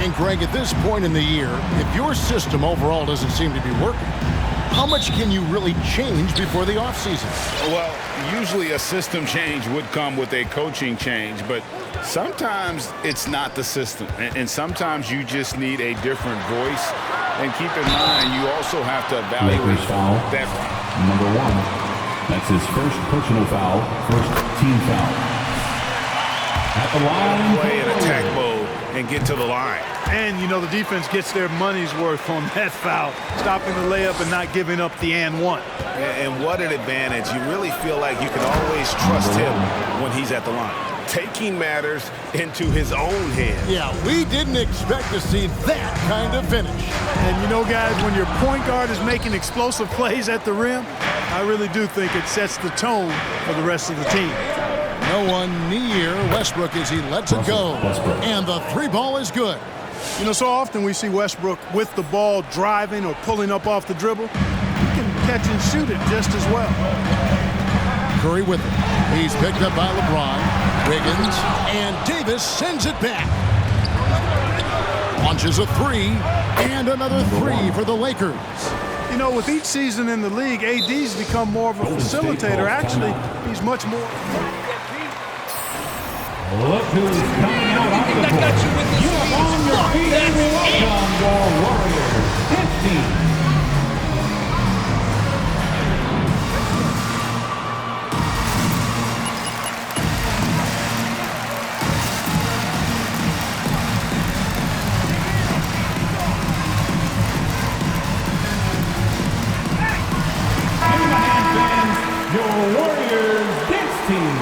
And Greg, at this point in the year, if your system overall doesn't seem to be working, how much can you really change before the offseason? Well, usually a system change would come with a coaching change, but sometimes it's not the system. And sometimes you just need a different voice. And keep in mind, you also have to evaluate that. Number 1. That's his first personal foul, first team foul. At the line. Play in attack mode and get to the line. And, you know, the defense gets their money's worth on that foul, stopping the layup and not giving up the and one. And what an advantage. You really feel like you can always trust him when he's at the line. Taking matters into his own hands. Yeah, we didn't expect to see that kind of finish. And, you know, guys, when your point guard is making explosive plays at the rim, I really do think it sets the tone for the rest of the team. No one near Westbrook as he lets it go. And the three ball is good. You know, so often we see Westbrook with the ball driving or pulling up off the dribble. He can catch and shoot it just as well. Curry with it. He's picked up by LeBron, Wiggins, and Davis sends it back. Launches a three, and another three for the Lakers. You know, with each season in the league, AD's become more of a facilitator. Actually, he's much more. Look who's coming out on the court. You are on your feet and welcome your Warriors 15. Your Warriors dance team.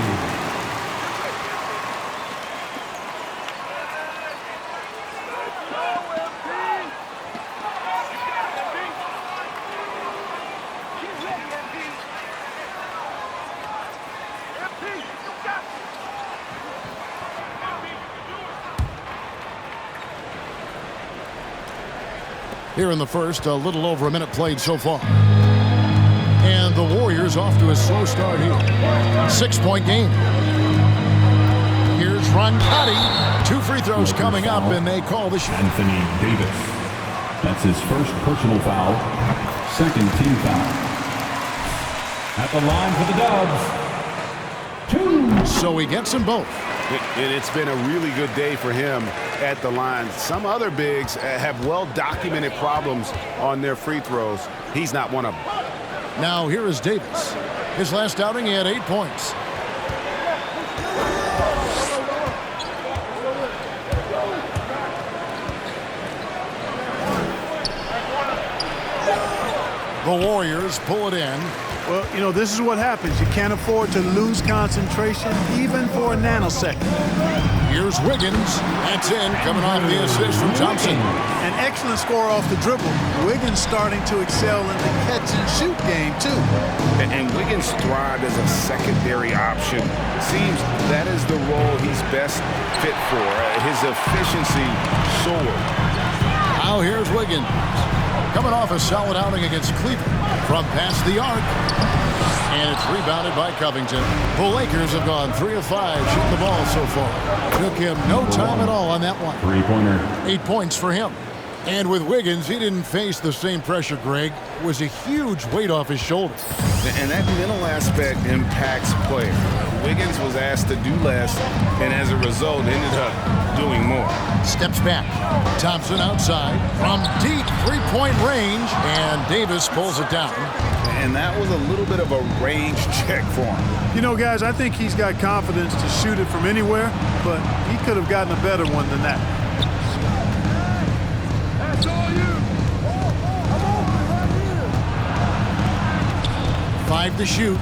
Here in the first, a little over a minute played so far. And the Warriors off to a slow start here. 6-point game. Here's Roncati. 2 free throws coming up, and they call the shot. Anthony Davis. That's his first personal foul, second team foul. At the line for the Dubs. 2. So he gets them both. And it's been a really good day for him at the line. Some other bigs have well-documented problems on their free throws. He's not one of them. Now here is Davis. His last outing, he had 8 points. The Warriors pull it in. Well, you know, this is what happens. You can't afford to lose concentration even for a nanosecond. Here's Wiggins. That's in, coming off the assist from Thompson. An excellent score off the dribble. Wiggins starting to excel in the catch-and-shoot game, too. And Wiggins thrived as a secondary option. Seems that is the role he's best fit for. His efficiency soared. Now here's Wiggins. Coming off a solid outing against Cleveland from past the arc. And it's rebounded by Covington. The Lakers have gone 3 of 5 shooting the ball so far. Took him no time at all on that one. 3-pointer. 8 points for him. And with Wiggins, he didn't face the same pressure, Greg. It was a huge weight off his shoulders. And that mental aspect impacts players. Wiggins was asked to do less, and as a result, ended up doing more. Steps back. Thompson outside from deep three-point range, and Davis pulls it down. And that was a little bit of a range check for him. You know, guys, I think he's got confidence to shoot it from anywhere, but he could have gotten a better one than that. That's all you. 5 to shoot.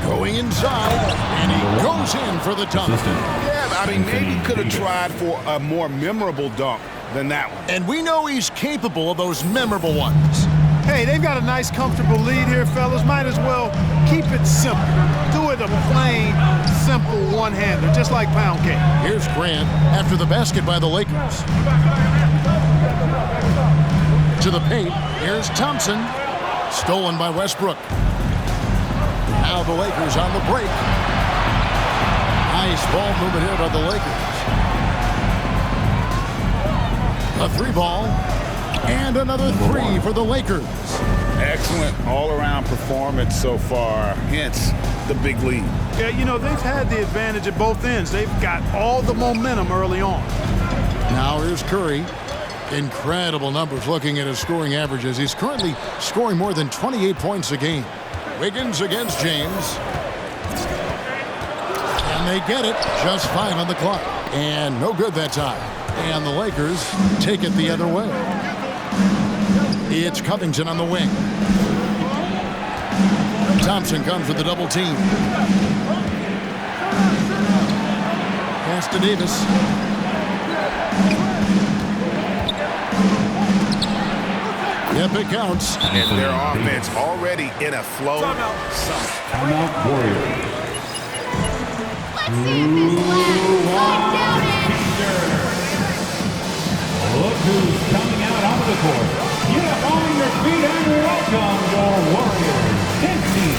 Going inside, and he goes in for the dunk. Yeah, I mean, maybe could have tried for a more memorable dunk than that one. And we know he's capable of those memorable ones. Hey, they've got a nice, comfortable lead here, fellas. Might as well keep it simple. Do it a plain, simple one-hander, just like pound cake. Here's Grant after the basket by the Lakers. To the paint, here's Thompson. Stolen by Westbrook. Now the Lakers on the break. Nice ball movement here by the Lakers. A 3-ball. And another 3 for the Lakers. Excellent all-around performance so far, hence the big lead. Yeah, you know, they've had the advantage at both ends. They've got all the momentum early on. Now here's Curry. Incredible numbers looking at his scoring averages. He's currently scoring more than 28 points a game. Wiggins against James. And they get it. Just 5 on the clock. And no good that time. And the Lakers take it the other way. It's Covington on the wing. Thompson comes with the double team. Pass to Davis. Yep, it counts. And their offense already in a flow. Timeout Warriors. Let's see if this lasts. Down in. Look who's coming out onto the court. Get up on your feet and welcome your Warriors 10 team.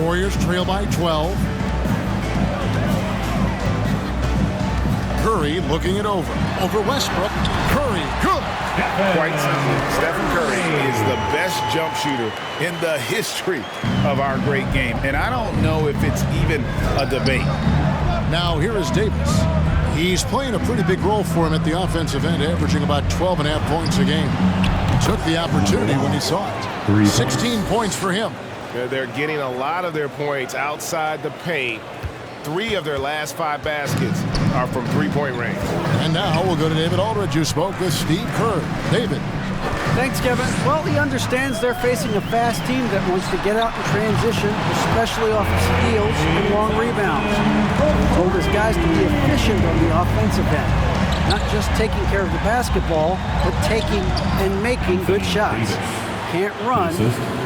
Warriors trail by 12. Curry looking it over. Over Westbrook. Curry, good. Quite simply, Stephen Curry is the best jump shooter in the history of our great game. And I don't know if it's even a debate. Now here is Davis. He's playing a pretty big role for him at the offensive end, averaging about 12.5 points a game. Took the opportunity when he saw it. 16 points for him. They're getting a lot of their points outside the paint. 3 of their last 5 baskets are from three-point range. And now we'll go to David Aldridge, who spoke with Steve Kerr. David. Thanks, Kevin. Well, he understands they're facing a fast team that wants to get out in transition, especially off of steals and long rebounds. He told his guys to be efficient on the offensive end. Not just taking care of the basketball, but taking and making good shots. Can't run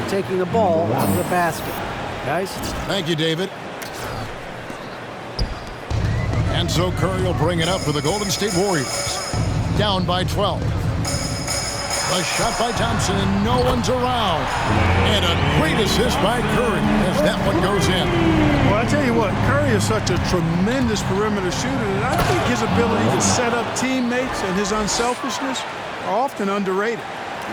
taking the ball to the basket. Guys? Thank you, David. And so Curry will bring it up for the Golden State Warriors. Down by 12. A shot by Thompson, and no one's around. And a great assist by Curry as that one goes in. Well, I tell you what, Curry is such a tremendous perimeter shooter that I think his ability to set up teammates and his unselfishness are often underrated.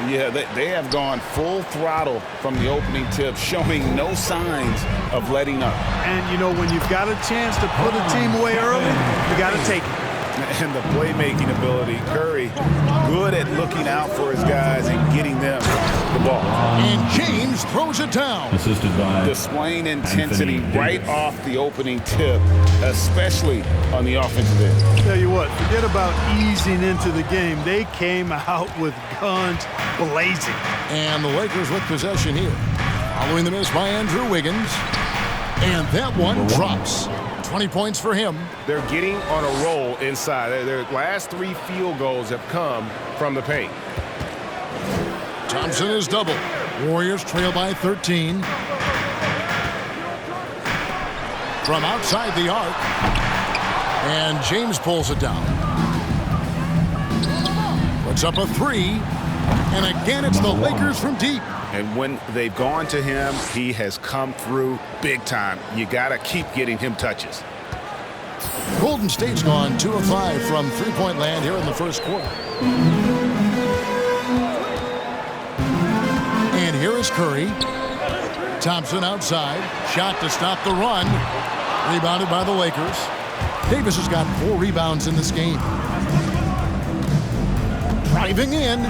Yeah, they have gone full throttle from the opening tip, showing no signs of letting up. And, you know, when you've got a chance to put a team away early, you got to take it. And the playmaking ability, Curry, good at looking out for his guys and getting them the ball. And James throws it down. Assisted by displaying intensity right off the opening tip, especially on the offensive end. Tell you what, forget about easing into the game. They came out with guns blazing. And the Lakers with possession here. Following the miss by Andrew Wiggins. And that one drops. 20 points for him. They're getting on a roll inside. Their last 3 field goals have come from the paint. Thompson is double. Warriors trail by 13. From outside the arc. And James pulls it down. Puts up a 3. And again, it's the Lakers from deep. And when they've gone to him, he has come through big time. You got to keep getting him touches. Golden State's gone 2 of 5 from three-point land here in the first quarter. And here is Curry. Thompson outside. Shot to stop the run. Rebounded by the Lakers. Davis has got 4 rebounds in this game. Driving in.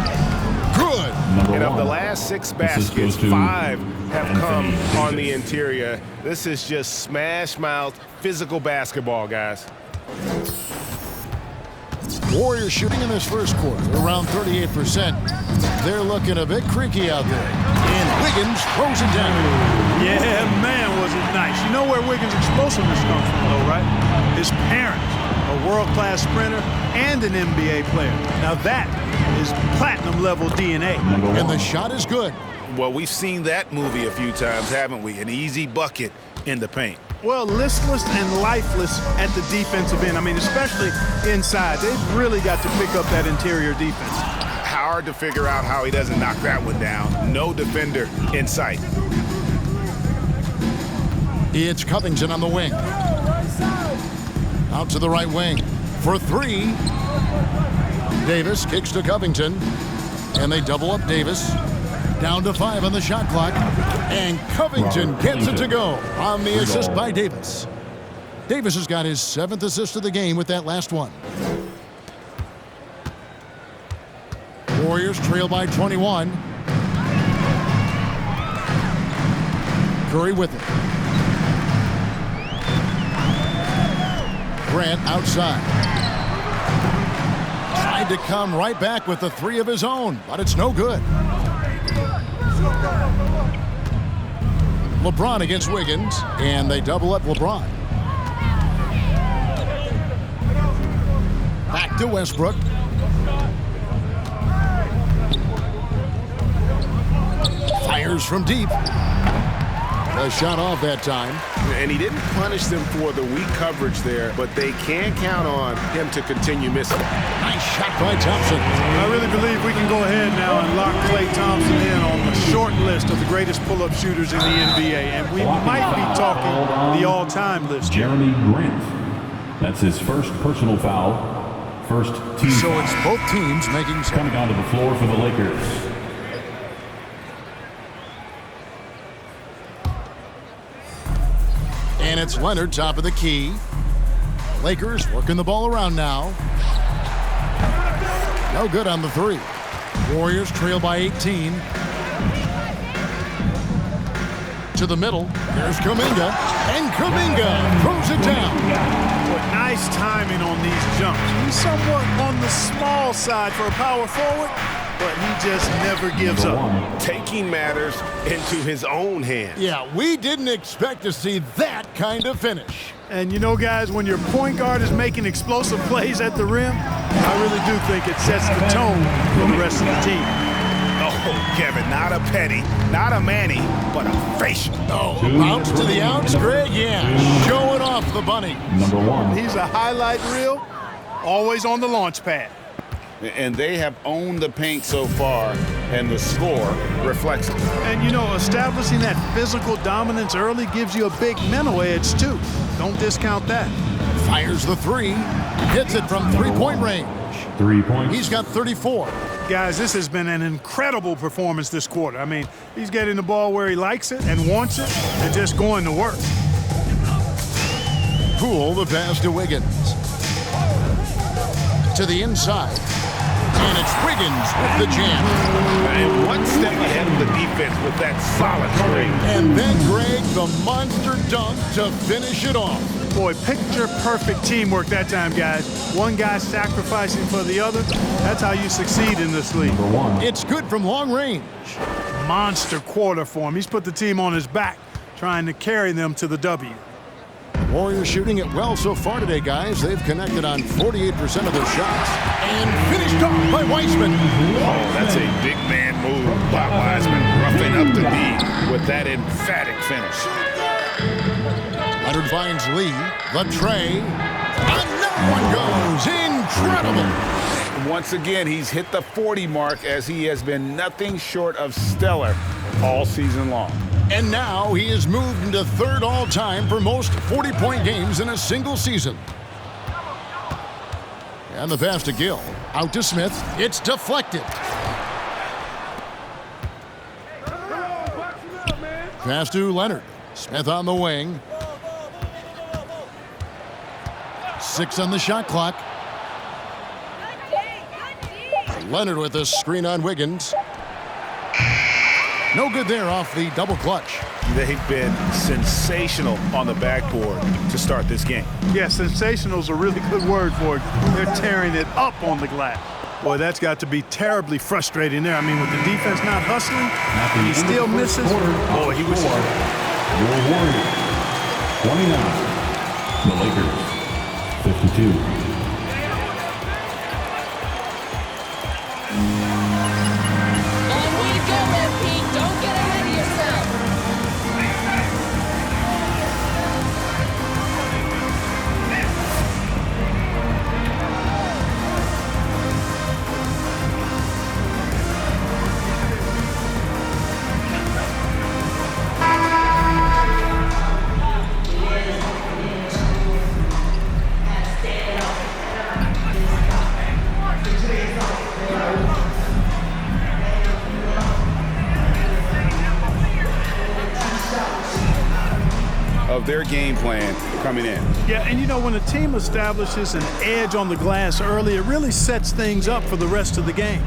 Good. And of the last 6 baskets, 5 have come on the interior. This is just smash mouth physical basketball, guys. Warriors shooting in this first quarter around 38%. They're looking a bit creaky out there. And Wiggins throws it down. Yeah, man, was it nice. You know where Wiggins' explosiveness comes from, though, right? His parents, a world-class sprinter and an NBA player. Now that is platinum-level DNA. And the shot is good. Well, we've seen that movie a few times, haven't we? An easy bucket in the paint. Well, listless and lifeless at the defensive end. I mean, especially inside. They've really got to pick up that interior defense. Hard to figure out how he doesn't knock that one down. No defender in sight. It's Covington on the wing. Out to the right wing for three. Davis kicks to Covington, and they double up Davis. Down to 5 on the shot clock, and Covington gets it to go on the assist by Davis. Davis has got his 7th assist of the game with that last one. Warriors trail by 21. Curry with it. Grant outside. Tried to come right back with the 3 of his own, but it's no good. LeBron against Wiggins, and they double up LeBron. Back to Westbrook. Fires from deep. A shot off that time. And he didn't punish them for the weak coverage there, but they can count on him to continue missing. Nice shot by Thompson. I really believe we can go ahead now and lock Klay Thompson in on the short list of the greatest pull-up shooters in the NBA, and we might be talking the all-time list. Jeremy Grant. That's his first personal foul. First team So foul. it's both teams making Coming onto the floor for the Lakers. And it's Leonard, top of the key. Lakers working the ball around now. No good on the 3. Warriors trail by 18. To the middle. There's Kuminga. And Kuminga throws it down. But nice timing on these jumps. He's somewhat on the small side for a power forward, but he just never gives up. Taking matters into his own hands. Yeah, we didn't expect to see that kind of finish. And you know, guys, when your point guard is making explosive plays at the rim, I really do think it sets the tone for the rest of the team. Oh, Kevin, not a petty, not a Manny, but a facial. Oh, bounce to the outs, Greg, yeah. Showing off the bunny. Number 1. He's a highlight reel, always on the launch pad. And they have owned the paint so far, and the score reflects it. And, you know, establishing that physical dominance early gives you a big mental edge, too. Don't discount that. Fires the 3. Hits it from 3-point range. 3 points. He's got 34. Guys, this has been an incredible performance this quarter. I mean, he's getting the ball where he likes it and wants it and just going to work. Poole, the pass to Wiggins. To the inside. And it's Wiggins with the jam. And one step ahead of the defense with that solid screen. And then Greg, the monster dunk to finish it off. Boy, picture-perfect teamwork that time, guys. One guy sacrificing for the other. That's how you succeed in this league. Number 1. It's good from long range. Monster quarter for him. He's put the team on his back, trying to carry them to the W. Warriors shooting it well so far today, guys. They've connected on 48% of their shots. And finished off by Weissman. Oh, that's a big man move by Wiseman, roughing up the D with that emphatic finish. Leonard finds Lee. The tray. Another one goes. Incredible. Once again, he's hit the 40 mark as he has been nothing short of stellar all season long. And now he is moved into 3rd all-time for most 40-point games in a single season. And the pass to Gill. Out to Smith. It's deflected. Pass to Leonard. Smith on the wing. 6 on the shot clock. Leonard with a screen on Wiggins. No good there off the double clutch. They've been sensational on the backboard to start this game. Yeah, sensational is a really good word for it. They're tearing it up on the glass. Boy, that's got to be terribly frustrating there. I mean, with the defense not hustling, he still misses. Boy, he wishes. Your Warriors, 29. The Lakers, 52. Long way to go there, Pete. Don't get ahead of yourself. Of their game plan coming in. Yeah, and you know, when a team establishes an edge on the glass early, it really sets things up for the rest of the game.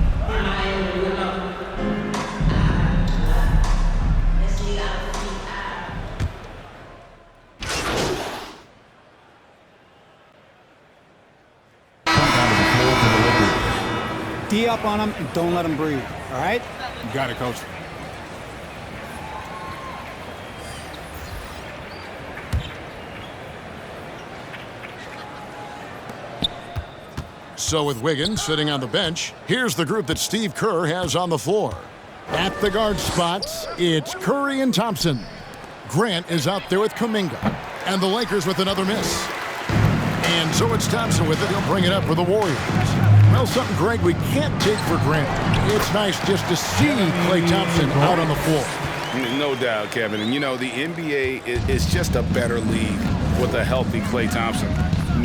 D up on them and don't let them breathe, all right? You got it, Coach. So with Wiggins sitting on the bench, here's the group that Steve Kerr has on the floor. At the guard spots, it's Curry and Thompson. Grant is out there with Kuminga. And the Lakers with another miss. And so it's Thompson with it. He'll bring it up for the Warriors. Well, something, Greg, we can't take for granted. It's nice just to see Klay Thompson out on the floor. No doubt, Kevin. And, you know, the NBA is just a better league with a healthy Klay Thompson.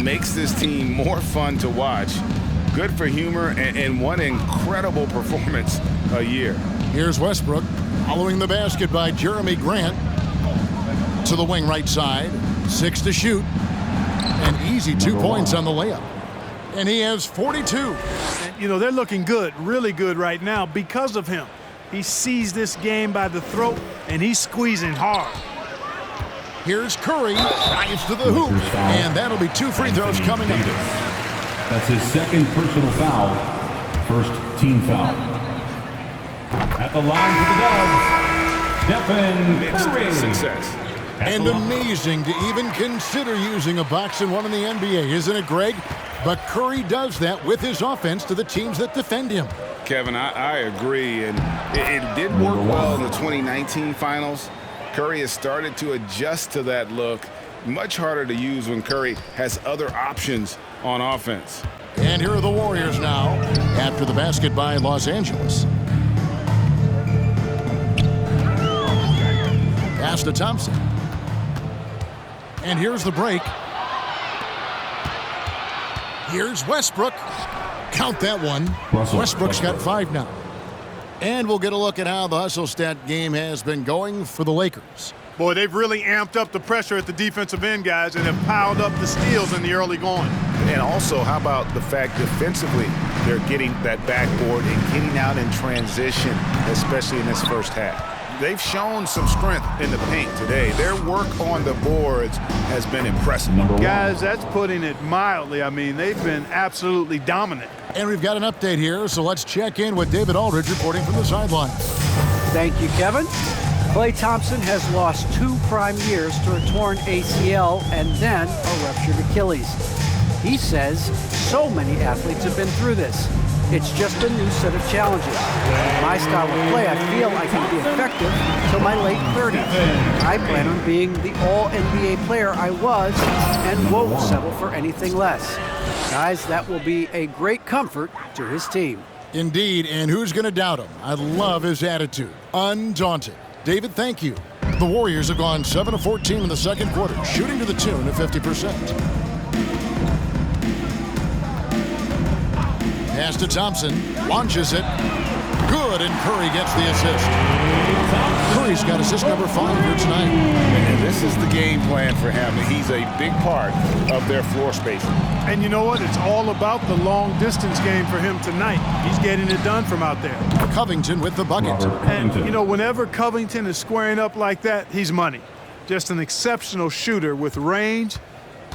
Makes this team more fun to watch. Good for humor and one incredible performance a year. Here's Westbrook following the basket by Jeremy Grant. To the wing right side. 6 to shoot. An easy 2 points on the layup. And he has 42. And, you know, they're looking good, really good right now because of him. He sees this game by the throat, and he's squeezing hard. Here's Curry, drives to the hoop, and that'll be 2 free throws coming up. That's his second personal foul, first team foul. At the line for the Dubs, Stephen Curry. Success. And amazing to even consider using a box and one in the NBA, isn't it, Greg? But Curry does that with his offense to the teams that defend him. Kevin, I agree, and it did work well in the 2019 finals. Curry has started to adjust to that look. Much harder to use when Curry has other options on offense. And here are the Warriors now after the basket by Los Angeles. Pass to Thompson. And here's the break. Here's Westbrook. Count that one. Westbrook's got 5 now. And we'll get a look at how the hustle stat game has been going for the Lakers. Boy, they've really amped up the pressure at the defensive end, guys, and have piled up the steals in the early going. And also, how about the fact defensively, they're getting that backboard and getting out in transition, especially in this first half. They've shown some strength in the paint today. Their work on the boards has been impressive. Guys, that's putting it mildly. I mean, they've been absolutely dominant. And we've got an update here, so let's check in with David Aldridge reporting from the sideline. Thank you, Kevin. Klay Thompson has lost 2 prime years to a torn ACL and then a ruptured Achilles. He says so many athletes have been through this. It's just a new set of challenges. With my style of play, I feel I can be effective till my late 30s. I plan on being the all-NBA player I was and won't settle for anything less. Guys, that will be a great comfort to his team. Indeed, and who's going to doubt him? I love his attitude. Undaunted. David, thank you. The Warriors have gone 7 of 14 in the second quarter, shooting to the tune of 50%. Pass to Thompson, launches it. Good, and Curry gets the assist. Curry's got assist number 5 here tonight. And this is the game plan for him. He's a big part of their floor spacing. And you know what? It's all about the long-distance game for him tonight. He's getting it done from out there. Covington with the bucket. And, you know, whenever Covington is squaring up like that, he's money. Just an exceptional shooter with range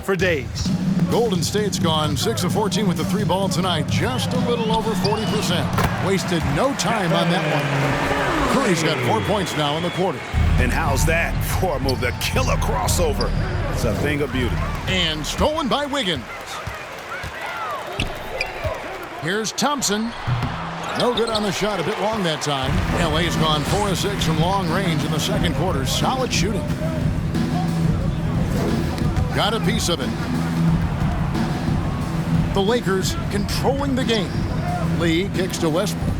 for days. Golden State's gone 6 of 14 with the 3-ball tonight. Just a little over 40%. Wasted no time on that one. Curry's got 4 points now in the quarter. And how's that for a move? The killer crossover. It's a thing of beauty. And stolen by Wiggins. Here's Thompson. No good on the shot, a bit long that time. LA's gone 4 of 6 from long range in the second quarter. Solid shooting. Got a piece of it. The Lakers controlling the game. Lee kicks to Westbrook.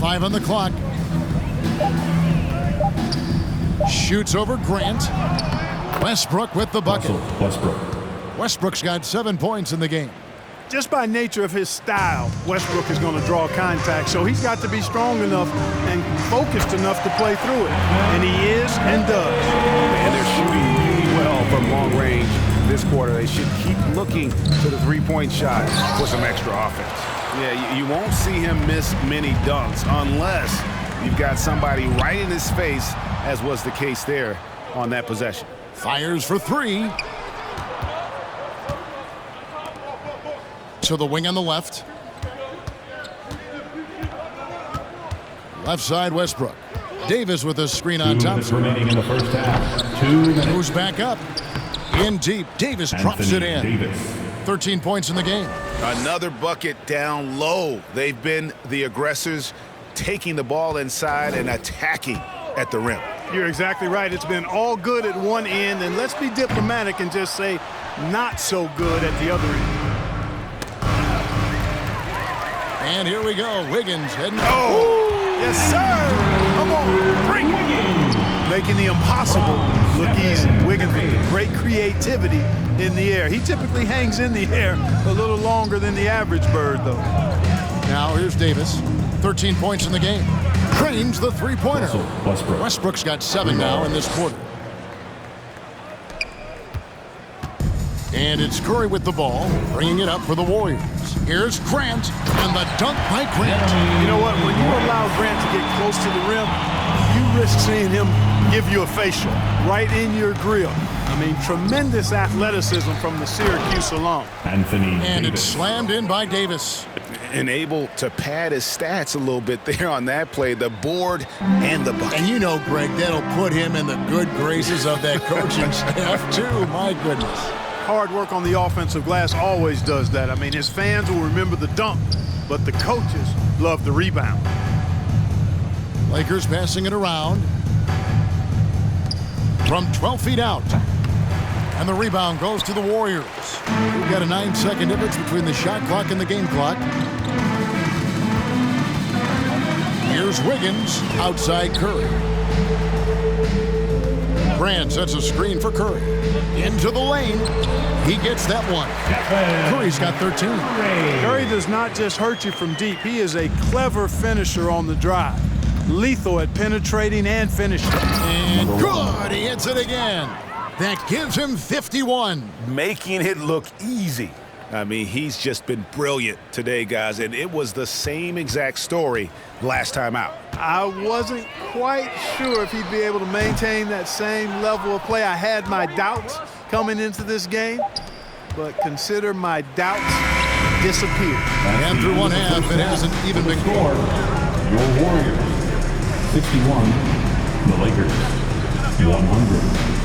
5 on the clock. Shoots over Grant. Westbrook with the bucket. Westbrook's got 7 points in the game. Just by nature of his style, Westbrook is going to draw contact, so he's got to be strong enough and focused enough to play through it. And he is and does. And they're shooting really well from long range this quarter. They should keep looking to the three-point shot for some extra offense. Yeah, you won't see him miss many dunks unless you've got somebody right in his face, as was the case there on that possession. Fires for 3. To the wing on the left. Left side, Westbrook. Davis with a screen on Thompson. Remaining in the first half. 2 minutes. Who's back up? In deep. Davis drops it in. 13 points in the game. Another bucket down low. They've been the aggressors, taking the ball inside and attacking at the rim. You're exactly right. It's been all good at one end, and let's be diplomatic and just say not so good at the other end. And here we go. Wiggins heading. Oh, yes, sir. Come on, bring it. Making the impossible look easy. Wiggins with great creativity in the air. He typically hangs in the air a little longer than the average bird, though. Now here's Davis. 13 points in the game. Cranes the three-pointer. Westbrook's got 7 now in this quarter. And it's Curry with the ball, bringing it up for the Warriors. Here's Grant, and the dunk by Grant. You know what? When you allow Grant to get close to the rim, you risk seeing him give you a facial right in your grill. I mean, tremendous athleticism from the Syracuse alum. And it's slammed in by Davis. And able to pad his stats a little bit there on that play, the board and the bucket. And you know, Greg, that'll put him in the good graces of that coaching staff, too. My goodness. Hard work on the offensive glass always does that. I mean, his fans will remember the dunk, but the coaches love the rebound. Lakers passing it around from 12 feet out. And the rebound goes to the Warriors. We've got a 9-second difference between the shot clock and the game clock. Here's Wiggins outside Curry. Grant sets a screen for Curry. Into the lane. He gets that one. Curry's got 13. Curry does not just hurt you from deep. He is a clever finisher on the drive. Lethal at penetrating and finishing. And good. He hits it again. That gives him 51. Making it look easy. I mean, he's just been brilliant today, guys, and it was the same exact story last time out. I wasn't quite sure if he'd be able to maintain that same level of play. I had my doubts coming into this game, but consider my doubts disappeared. And through one half, it hasn't even been scored. Your Warriors, 61. The Lakers, 100.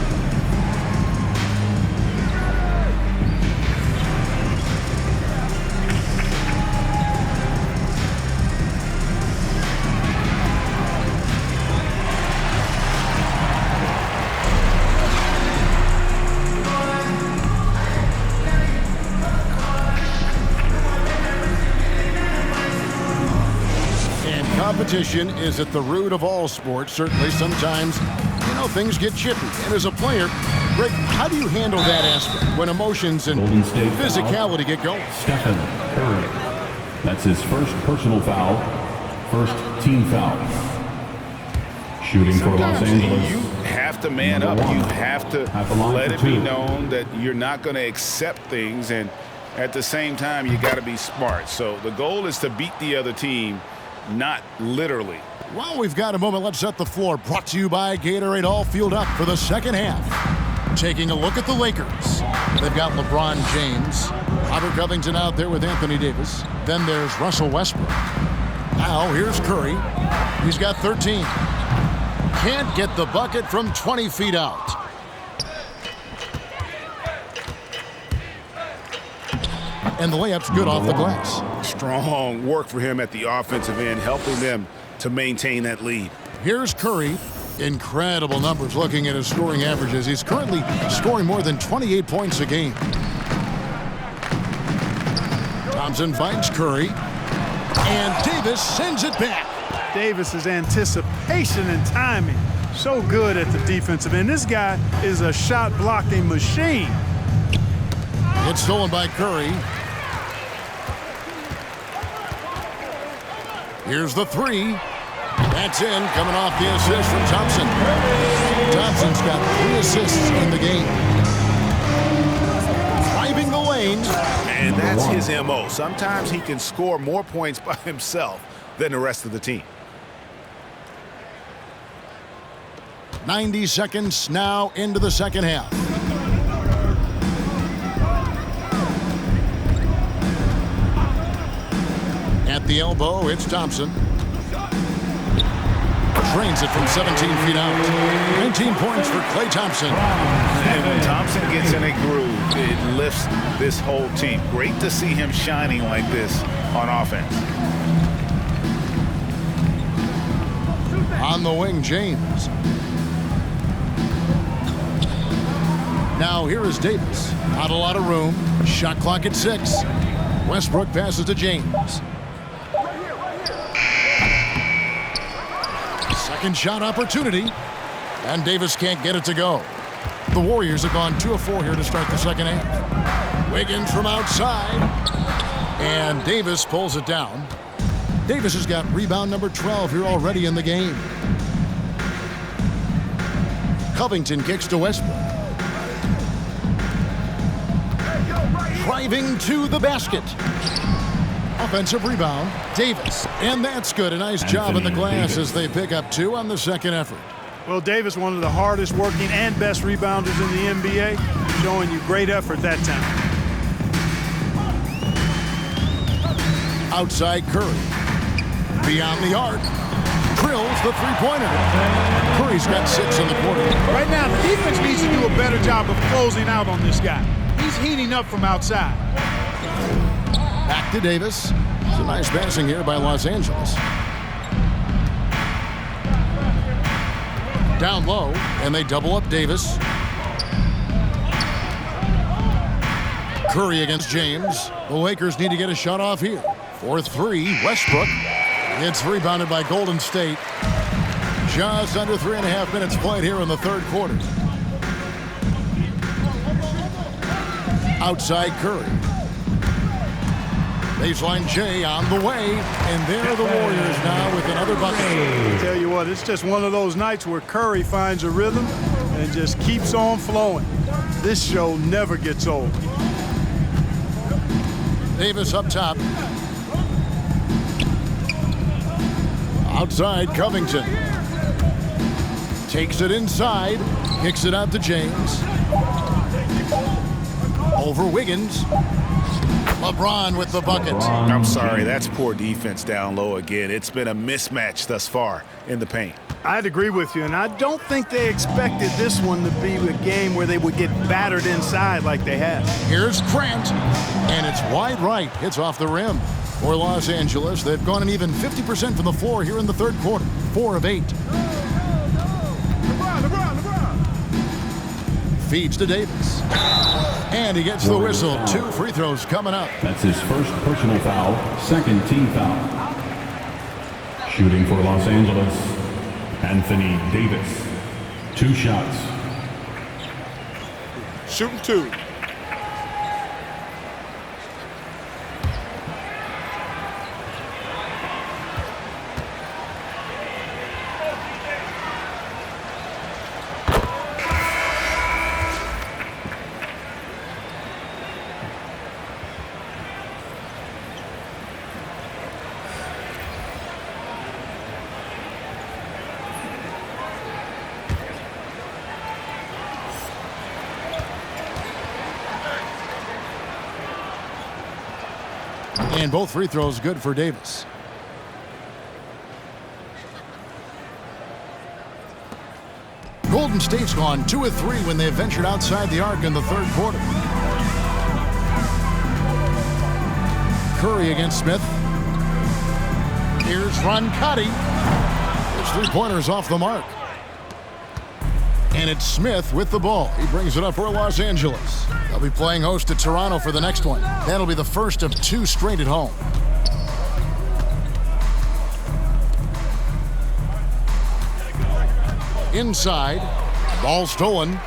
Competition is at the root of all sports. Certainly, sometimes, you know, things get chippy. And as a player, Greg, how do you handle that aspect when emotions and physicality get going? Stephen Curry. That's his first personal foul, first team foul. Shooting for Los Angeles. You have to man up. You have to let it be known that you're not going to accept things. And at the same time, you got to be smart. So the goal is to beat the other team. Not literally. Well, we've got a moment. Let's set the floor. Brought to you by Gatorade. All fueled up for the second half. Taking a look at the Lakers. They've got LeBron James. Robert Covington out there with Anthony Davis. Then there's Russell Westbrook. Now here's Curry. He's got 13. Can't get the bucket from 20 feet out. And the layup's good off the glass. Strong work for him at the offensive end, helping them to maintain that lead. Here's Curry. Incredible numbers looking at his scoring averages. He's currently scoring more than 28 points a game. Thompson finds Curry. And Davis sends it back. Davis's anticipation and timing, so good at the defensive end. This guy is a shot blocking machine. It's stolen by Curry. Here's the three. That's in, coming off the assist from Thompson. Thompson's got 3 assists in the game. Driving the lane. And that's his MO. Sometimes he can score more points by himself than the rest of the team. 90 seconds now into the second half. At the elbow, it's Thompson. Drains it from 17 feet out. 19 points for Klay Thompson. And when Thompson gets in a groove, it lifts this whole team. Great to see him shining like this on offense. On the wing, James. Now here is Davis. Not a lot of room. Shot clock at 6. Westbrook passes to James. Second shot opportunity. And Davis can't get it to go. The Warriors have gone 2 of 4 here to start the second half. Wiggins from outside. And Davis pulls it down. Davis has got rebound number 12 here already in the game. Covington kicks to Westbrook. Driving to the basket. Offensive rebound, Davis. And that's good. A nice job in the glass as they pick up 2 on the second effort. Well, Davis, one of the hardest working and best rebounders in the NBA, showing you great effort that time. Outside Curry. Beyond the arc. Drills the three-pointer. Curry's got 6 in the quarter. Right now, the defense needs to do a better job of closing out on this guy. He's heating up from outside. Back to Davis. It's a nice passing here by Los Angeles. Down low, and they double up Davis. Curry against James. The Lakers need to get a shot off here. 4-3, Westbrook. It's rebounded by Golden State. Just under 3.5 minutes played here in the third quarter. Outside Curry. Baseline J on the way, and there are the Warriors now with another bucket. I tell you what, it's just one of those nights where Curry finds a rhythm and just keeps on flowing. This show never gets old. Davis up top. Outside Covington. Takes it inside, kicks it out to James. Over Wiggins. LeBron with the bucket. I'm sorry, that's poor defense down low again. It's been a mismatch thus far in the paint. I'd agree with you, and I don't think they expected this one to be a game where they would get battered inside like they have. Here's Grant, and it's wide right. Hits off the rim. For Los Angeles, they've gone an even 50% from the floor here in the third quarter. 4 of 8. Feeds to Davis. And he gets the whistle. 2 free throws coming up. That's his first personal foul, second team foul. Shooting for Los Angeles, Anthony Davis. 2 shots. Shooting 2. And both free throws good for Davis. Golden State's gone 2 of 3 when they ventured outside the arc in the third quarter. Curry against Smith. Here's Roncati. His three-pointer's off the mark. And it's Smith with the ball. He brings it up for Los Angeles. They'll be playing host to Toronto for the next one. That'll be the first of 2 straight at home. Inside, ball stolen.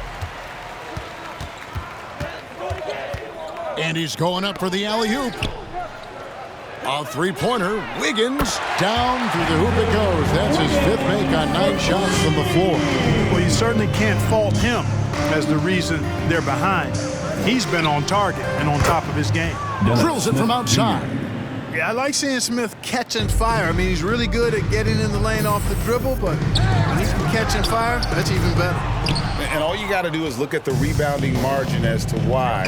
And he's going up for the alley-oop. A three-pointer, Wiggins, down through the hoop it goes. That's his 5th make on 9 shots from the floor. Well, you certainly can't fault him as the reason they're behind. He's been on target and on top of his game. Drills it from outside. Yeah, I like seeing Smith catching fire. I mean, he's really good at getting in the lane off the dribble, but when he's catching fire, that's even better. And all you got to do is look at the rebounding margin as to why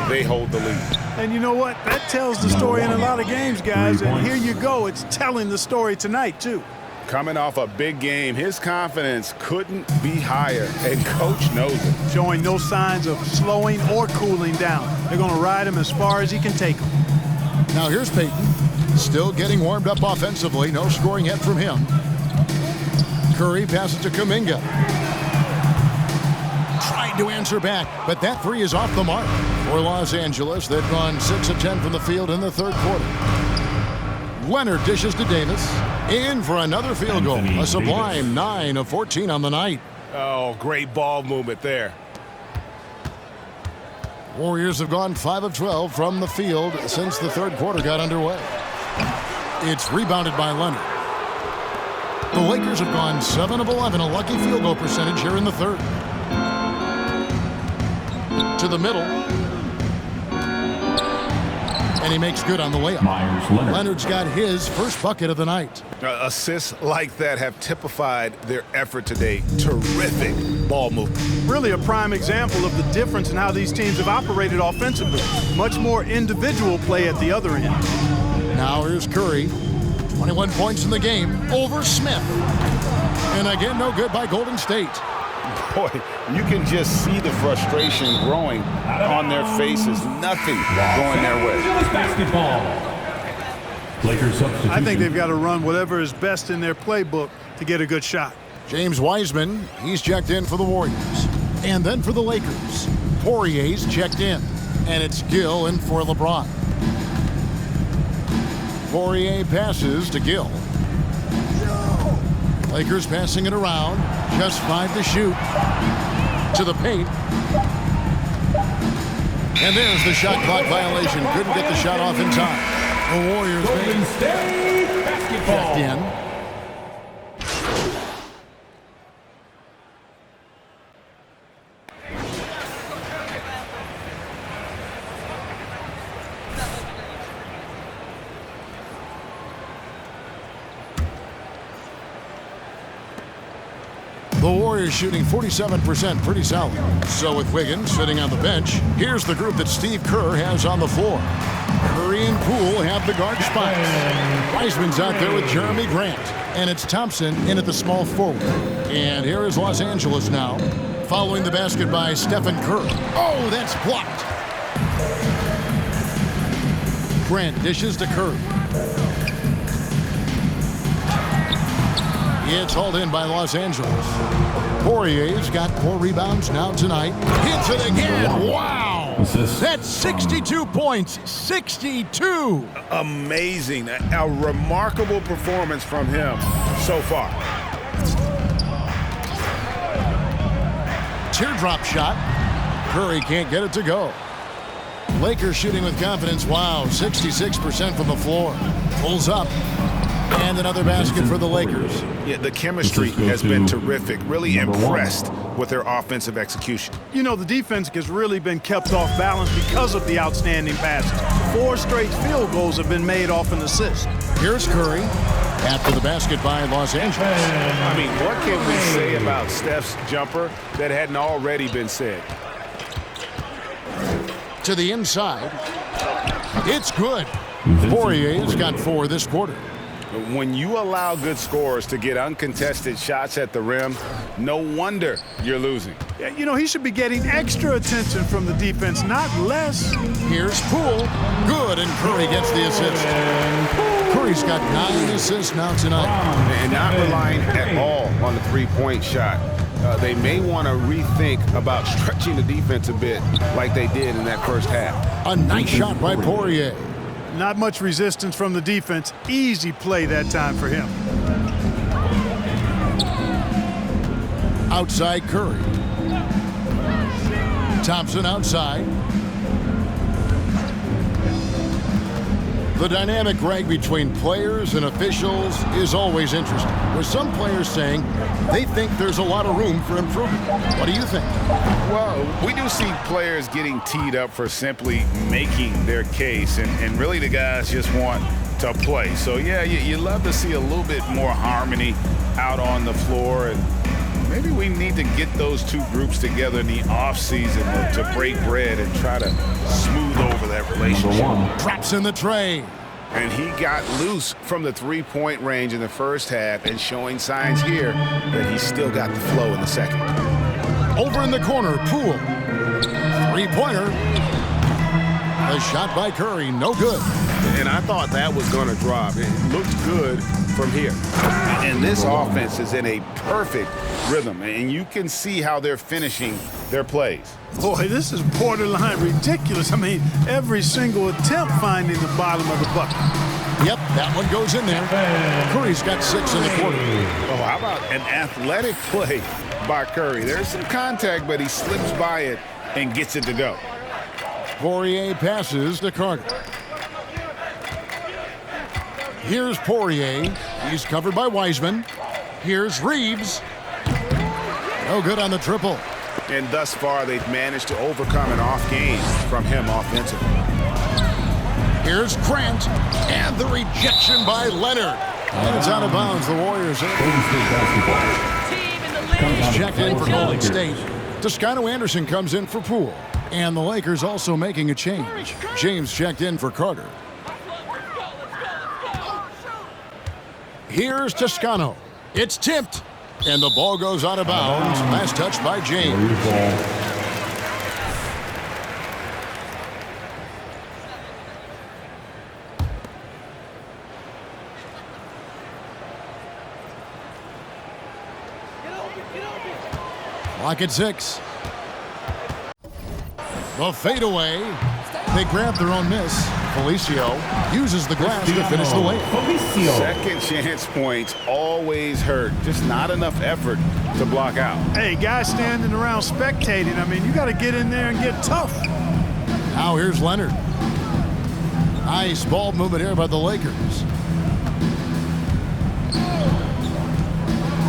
they hold the lead. And you know what? That tells the story in a lot of games, guys. And here you go. It's telling the story tonight, too. Coming off a big game, his confidence couldn't be higher, and Coach knows it. Showing no signs of slowing or cooling down. They're going to ride him as far as he can take him. Now here's Payton. Still getting warmed up offensively. No scoring yet from him. Curry passes to Kuminga. Tried to answer back, but that three is off the mark. For Los Angeles, they've gone 6 of 10 from the field in the third quarter. Leonard dishes to Davis. In for another field goal. A sublime 9 of 14 on the night. Oh, great ball movement there. Warriors have gone 5 of 12 from the field since the third quarter got underway. It's rebounded by Leonard. The Lakers have gone 7 of 11, a lucky field goal percentage here in the third. To the middle. And he makes good on the layup. Leonard's got his first bucket of the night. Assists like that have typified their effort today. Terrific ball movement. Really a prime example of the difference in how these teams have operated offensively. Much more individual play at the other end. Now here's Curry. 21 points in the game over Smith. And again, no good by Golden State. Boy, you can just see the frustration growing on their faces. Nothing going their way. Basketball. Lakers substitution. I think they've got to run whatever is best in their playbook to get a good shot. James Wiseman, he's checked in for the Warriors. And then for the Lakers, Poirier's checked in. And it's Gill in for LeBron. Poirier passes to Gill. Lakers passing it around. Just 5 to shoot. To the paint. And there's the shot clock violation. Couldn't get the shot off in time. The Warriors Golden State basketball. checked in. The Warriors shooting 47%, pretty solid. So with Wiggins sitting on the bench, here's the group that Steve Kerr has on the floor. Curry and Poole have the guard spots. Wiseman's out there with Jeremy Grant. And it's Thompson in at the small forward. And here is Los Angeles now, following the basket by Stephen Curry. Oh, that's blocked. Grant dishes to Curry. It's hauled in by Los Angeles. Poirier's got 4 rebounds now tonight. Hits it again. Wow. That's 62 points. 62. Amazing. A remarkable performance from him so far. Teardrop shot. Curry can't get it to go. Lakers shooting with confidence. Wow, 66% from the floor. Pulls up. And another basket for the Lakers. Yeah, the chemistry has been terrific. Really impressed with their offensive execution. You know, the defense has really been kept off balance because of the outstanding passes. 4 straight field goals have been made off an assist. Here's Curry after the basket by Los Angeles. I mean, what can we say about Steph's jumper that hadn't already been said? To the inside. It's good. Poirier's got 4 this quarter. When you allow good scorers to get uncontested shots at the rim, no wonder you're losing. Yeah, you know, he should be getting extra attention from the defense, not less. Here's Poole. Good, and Curry gets the assist. Curry's got 9 assists now tonight. And not relying at all on the three-point shot. They may want to rethink about stretching the defense a bit like they did in that first half. A nice shot by Poirier. Not much resistance from the defense. Easy play that time for him. Outside Curry. Thompson outside. The dynamic, Greg, between players and officials is always interesting. With some players saying they think there's a lot of room for improvement. What do you think? Well, we do see players getting teed up for simply making their case, and really the guys just want to play. So, yeah, you love to see a little bit more harmony out on the floor, and maybe we need to get those two groups together in the offseason to break bread and try to smooth over that relationship. Drops in the tray. And he got loose from the three-point range in the first half and showing signs here that he's still got the flow in the second. Over in the corner, Poole. Three-pointer. A shot by Curry, no good. And I thought that was going to drop. It looked good from here. And this offense is in a perfect rhythm, and you can see how they're finishing their plays. Boy, this is borderline ridiculous. I mean, every single attempt finding the bottom of the bucket. Yep, that one goes in there. Curry's got 6 in the quarter. Oh, how about an athletic play by Curry? There's some contact, but he slips by it and gets it to go. Poirier passes to Carter. Here's Poirier. He's covered by Wiseman. Here's Reeves. No good on the triple. And thus far, they've managed to overcome an off game from him offensively. Here's Grant. And the rejection by Leonard. And it's out of bounds. The Warriors. He's checked in for Golden State. Toscano Anderson comes in for Poole. And the Lakers also making a change. James checked in for Carter. Here's Toscano. It's tipped. And the ball goes out of bounds. Last touch by James. Clock at 6. The fadeaway. They grab their own miss. Felicio uses the glass to finish the layup. Second chance points always hurt. Just not enough effort to block out. Hey, guys standing around spectating, I mean, you got to get in there and get tough. Now here's Leonard. Nice ball movement here by the Lakers.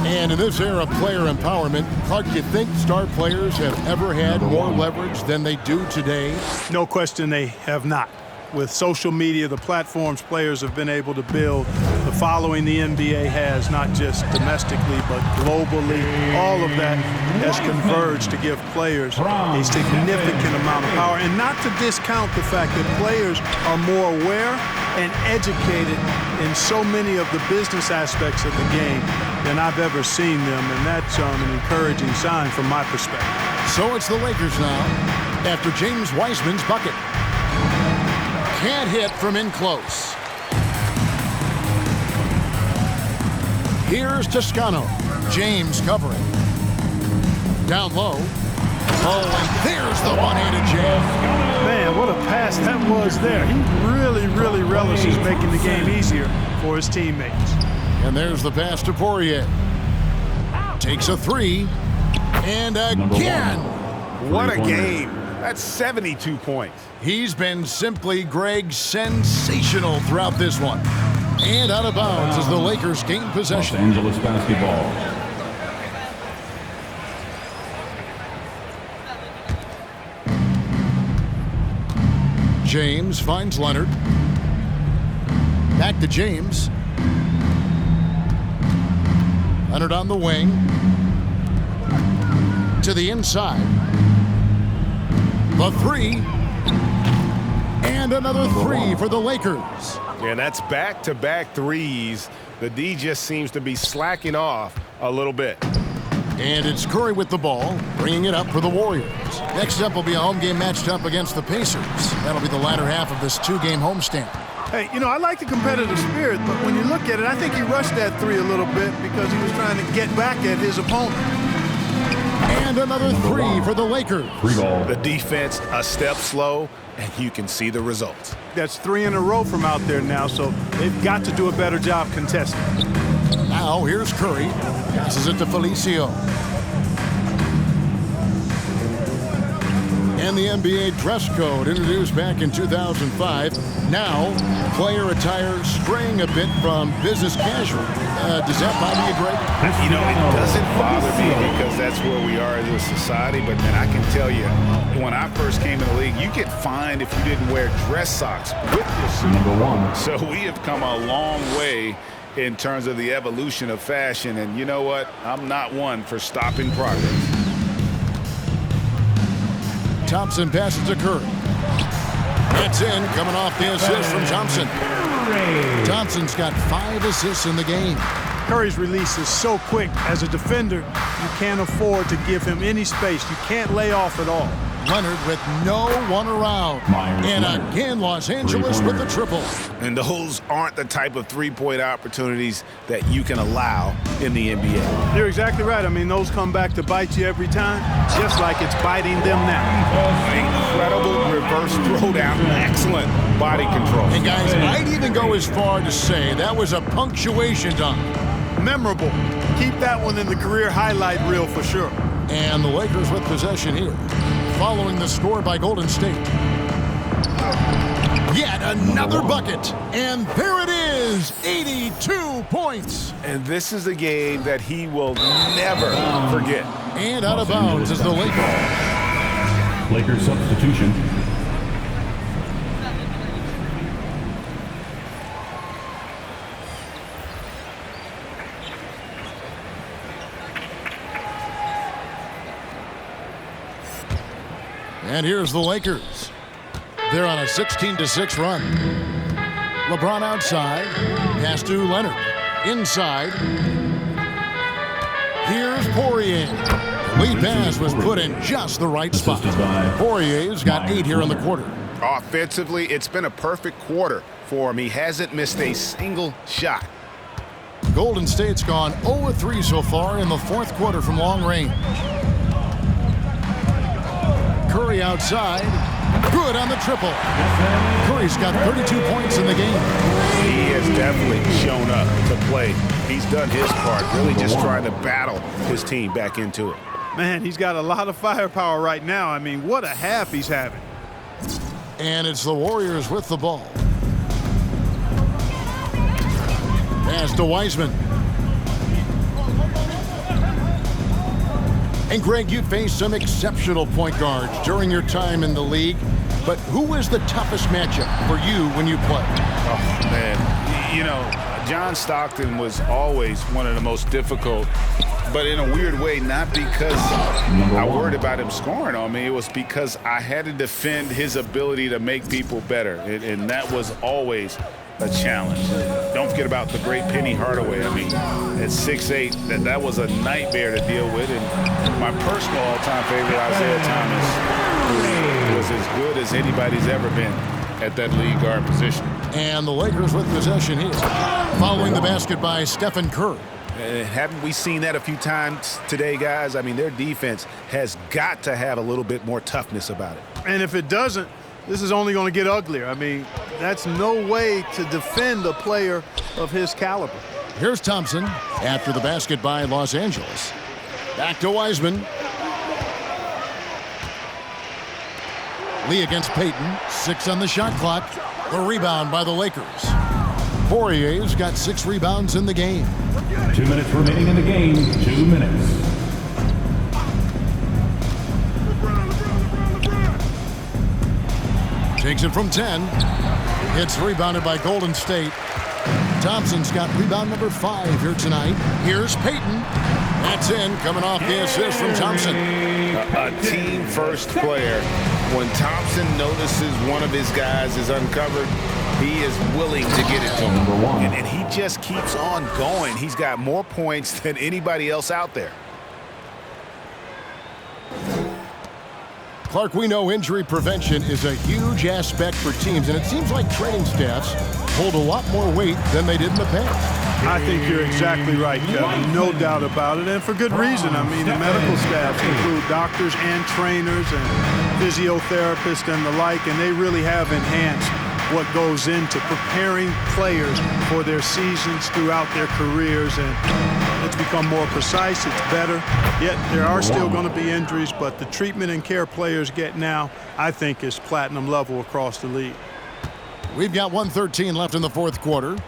And in this era of player empowerment, Clark, do you think star players have ever had more leverage than they do today? No question they have not. With social media, the platforms players have been able to build, the following the NBA has, not just domestically, but globally, all of that has converged to give players a significant amount of power. And not to discount the fact that players are more aware and educated in so many of the business aspects of the game than I've ever seen them, and that's an encouraging sign from my perspective. So it's the Lakers now, after James Wiseman's bucket. Can't hit from in close. Here's Toscano. James covering. Down low. Oh, and there's the one-handed jam. Man, what a pass that was there. He really, really relishes making the game easier for his teammates. And there's the pass to Poirier. Takes a 3. And again. What a game. That's 72 points. He's been simply, Greg, sensational throughout this one. And out of bounds as the Lakers gain possession. Los Angeles basketball. James finds Leonard. Back to James. Leonard on the wing. To the inside. The 3. And another three for the Lakers. And that's back-to-back threes. The D just seems to be slacking off a little bit. And it's Curry with the ball, bringing it up for the Warriors. Next up will be a home game matched up against the Pacers. That'll be the latter half of this two-game homestand. Hey, you know, I like the competitive spirit, but when you look at it, I think he rushed that three a little bit because he was trying to get back at his opponent. And another three for the Lakers. Free ball. The defense a step slow, and you can see the results. That's 3 in a row from out there now, so they've got to do a better job contesting. Now here's Curry. Passes it to Felicio. And the NBA dress code introduced back in 2005. Now, player attire straying a bit from business casual. Does that bother you, Greg? You know, it doesn't bother me because that's where we are as a society, but man, I can tell you, when I first came in the league, you get fined if you didn't wear dress socks with your suit. Number 1. So we have come a long way in terms of the evolution of fashion, and you know what? I'm not one for stopping progress. Thompson passes to Curry. That's in, coming off the assist from Thompson. Thompson's got 5 assists in the game. Curry's release is so quick. As a defender, you can't afford to give him any space. You can't lay off at all. Leonard with no one around. And again, Los Angeles with the triple. And those aren't the type of three-point opportunities that you can allow in the NBA. You're exactly right. I mean, those come back to bite you every time, just like it's biting them now. Incredible reverse throwdown. Excellent body control. And guys, I'd even go as far to say that was a punctuation dunk. Memorable. Keep that one in the career highlight reel for sure. And the Lakers with possession here, following the score by Golden State. Yet another bucket, and there it is, 82 points. And this is a game that he will never forget. And out of bounds is the Lakers. Lakers substitution. And here's the Lakers. They're on a 16-6 run. LeBron outside. Pass to Leonard. Inside. Here's Poirier. The lead pass was put in just the right spot. Poirier's got 8 here in the quarter. Offensively, it's been a perfect quarter for him. He hasn't missed a single shot. Golden State's gone 0-3 so far in the fourth quarter from long range. Curry outside. Good on the triple. Curry's got 32 points in the game. He has definitely shown up to play. He's done his part, really just trying to battle his team back into it. Man, he's got a lot of firepower right now. I mean, what a half he's having. And it's the Warriors with the ball. Pass to Wiseman. And Greg, you faced some exceptional point guards during your time in the league, but who was the toughest matchup for you when you played? Oh, man. You know, John Stockton was always one of the most difficult, but in a weird way, not because I worried about him scoring on me. It was because I had to defend his ability to make people better, and that was always a challenge. Don't forget about the great Penny Hardaway. I mean, at 6'8", that was a nightmare to deal with. And my personal all-time favorite, Isaiah Thomas, was as good as anybody's ever been at that lead guard position. And the Lakers with possession here, following the basket by Stephen Curry. Haven't we seen that a few times today, guys? I mean, their defense has got to have a little bit more toughness about it. And if it doesn't, this is only going to get uglier. I mean, that's no way to defend a player of his caliber. Here's Thompson after the basket by Los Angeles. Back to Wiseman. Lee against Payton. 6 on the shot clock. A rebound by the Lakers. Poirier's got 6 rebounds in the game. 2 minutes remaining in the game. 2 minutes. Takes it from 10. It's rebounded by Golden State. Thompson's got rebound number 5 here tonight. Here's Payton. That's in, coming off the assist from Thompson. A team-first player When Thompson notices one of his guys is uncovered, he is willing to get it to him. Number 1. And he just keeps on going. He's got more points than anybody else out there. Clark, we know injury prevention is a huge aspect for teams, and it seems like training staffs hold a lot more weight than they did in the past. I think you're exactly right, Kevin. No doubt about it, and for good reason. I mean, the medical staffs include doctors and trainers and physiotherapists and the like, and they really have enhanced what goes into preparing players for their seasons throughout their careers, and it's become more precise, it's better. Yet there are still going to be injuries, but the treatment and care players get now, I think, is platinum level across the league. We've got 1:13 left in the fourth quarter.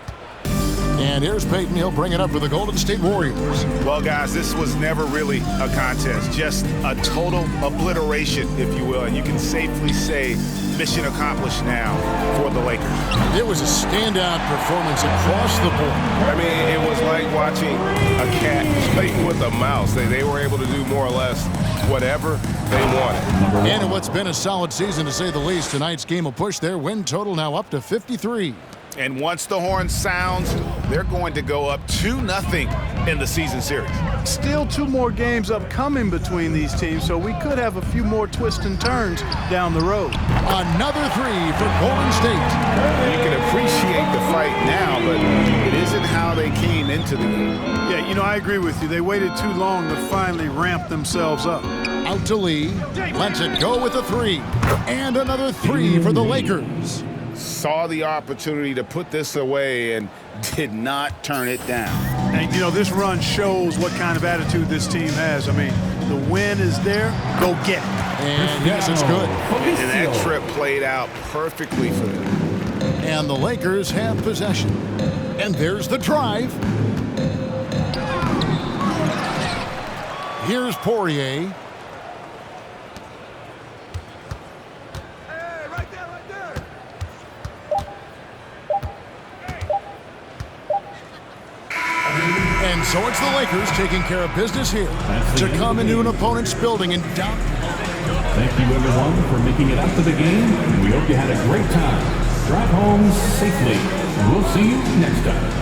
And here's Peyton. He'll bring it up for the Golden State Warriors. Well, guys, this was never really a contest. Just a total obliteration, if you will. And you can safely say mission accomplished now for the Lakers. It was a standout performance across the board. I mean, it was like watching a cat playing with a mouse. They were able to do more or less whatever they wanted. And in what's been a solid season, to say the least, tonight's game will push their win total now up to 53. And once the horn sounds, they're going to go up 2-0 in the season series. Still 2 more games upcoming between these teams, so we could have a few more twists and turns down the road. Another 3 for Golden State. You can appreciate the fight now, but it isn't how they came into the game. Yeah, you know, I agree with you. They waited too long to finally ramp themselves up. Out to Lee. Lets it go with a 3. And another 3 for the Lakers. Saw the opportunity to put this away and did not turn it down. And, you know, this run shows what kind of attitude this team has. I mean, the win is there, go get it. And yes, it's good. And that trip played out perfectly for them. And the Lakers have possession. And there's the drive. Here's Poirier. And so it's the Lakers taking care of business here to come into an opponent's building and down. Thank you, everyone, for making it out to the game. We hope you had a great time. Drive home safely. We'll see you next time.